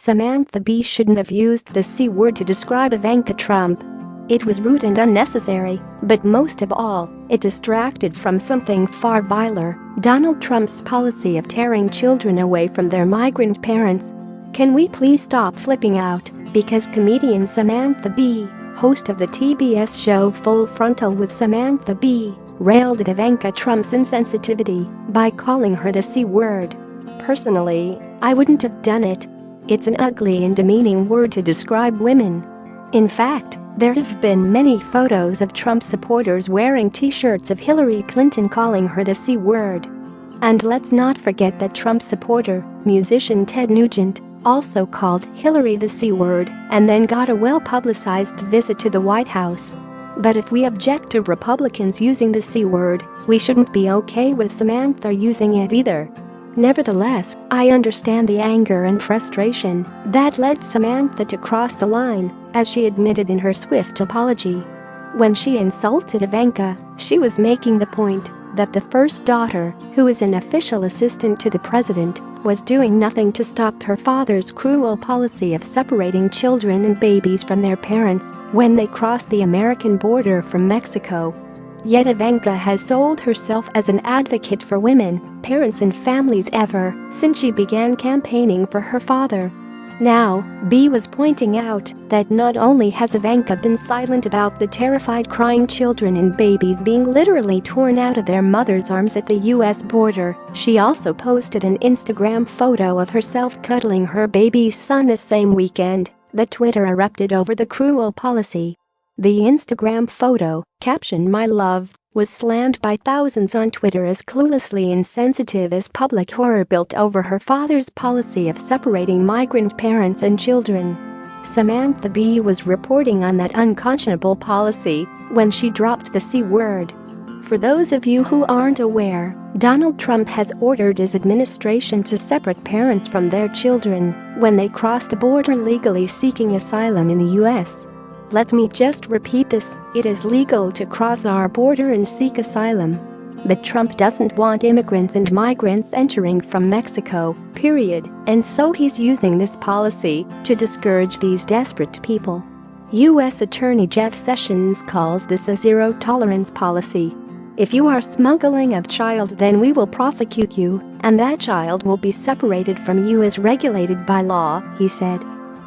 Samantha B shouldn't have used the C word to describe Ivanka Trump. It was rude and unnecessary, but most of all, it distracted from something far viler: Donald Trump's policy of tearing children away from their migrant parents. Can we please stop flipping out because comedian Samantha B, host of the TBS show Full Frontal with Samantha B, railed at Ivanka Trump's insensitivity by calling her the C word. Personally, I wouldn't have done it. It's an ugly and demeaning word to describe women. In fact, there have been many photos of Trump supporters wearing t-shirts of Hillary Clinton calling her the C word. And let's not forget that Trump supporter, musician Ted Nugent, also called Hillary the C word and then got a well-publicized visit to the White House. But if we object to Republicans using the C word, we shouldn't be okay with Samantha using it either. Nevertheless, I understand the anger and frustration that led Samantha to cross the line, as she admitted in her swift apology. When she insulted Ivanka, she was making the point that the first daughter, who is an official assistant to the president, was doing nothing to stop her father's cruel policy of separating children and babies from their parents when they cross the American border from Mexico. Yet Ivanka has sold herself as an advocate for women, parents and families ever since she began campaigning for her father. Now, B was pointing out that not only has Ivanka been silent about the terrified crying children and babies being literally torn out of their mother's arms at the US border, she also posted an Instagram photo of herself cuddling her baby's son the same weekend that Twitter erupted over the cruel policy. The Instagram photo, captioned "My love," was slammed by thousands on Twitter as cluelessly insensitive as public horror built over her father's policy of separating migrant parents and children. Samantha B was reporting on that unconscionable policy when she dropped the C word. For those of you who aren't aware, Donald Trump has ordered his administration to separate parents from their children when they cross the border legally seeking asylum in the US. Let me just repeat this: it is legal to cross our border and seek asylum. But Trump doesn't want immigrants and migrants entering from Mexico, period, and so he's using this policy to discourage these desperate people. U.S. Attorney Jeff Sessions calls this a zero-tolerance policy. If you are smuggling a child, then we will prosecute you, and that child will be separated from you as regulated by law, he said.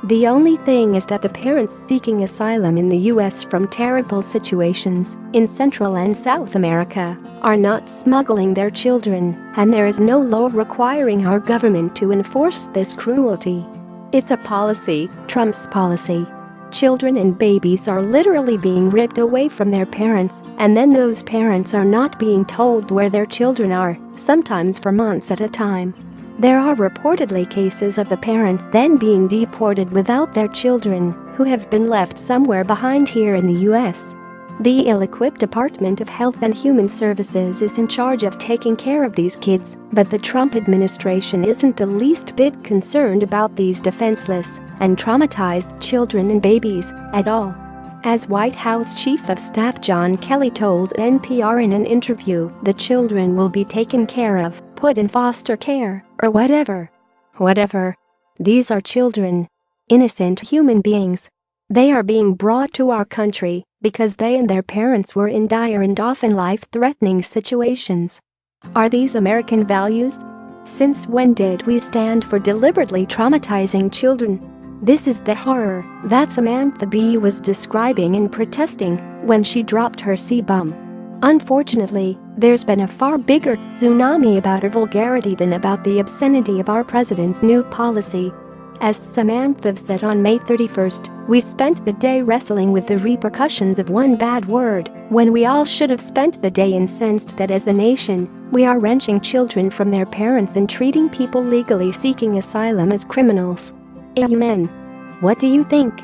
The only thing is that the parents seeking asylum in the U.S. from terrible situations in Central and South America are not smuggling their children, and there is no law requiring our government to enforce this cruelty. It's a policy, Trump's policy. Children and babies are literally being ripped away from their parents, and then those parents are not being told where their children are, sometimes for months at a time. There are reportedly cases of the parents then being deported without their children, who have been left somewhere behind here in the U.S. The ill-equipped Department of Health and Human Services is in charge of taking care of these kids, but the Trump administration isn't the least bit concerned about these defenseless and traumatized children and babies at all. As White House Chief of Staff John Kelly told NPR in an interview, the children will be taken care of, put in foster care, or whatever. Whatever. These are children. Innocent human beings. They are being brought to our country because they and their parents were in dire and often life-threatening situations. Are these American values? Since when did we stand for deliberately traumatizing children? This is the horror that Samantha B was describing and protesting when she dropped her C-bomb. Unfortunately, there's been a far bigger tsunami about her vulgarity than about the obscenity of our president's new policy. As Samantha said on May 31st, we spent the day wrestling with the repercussions of one bad word, when we all should have spent the day incensed that as a nation, we are wrenching children from their parents and treating people legally seeking asylum as criminals. Amen. What do you think?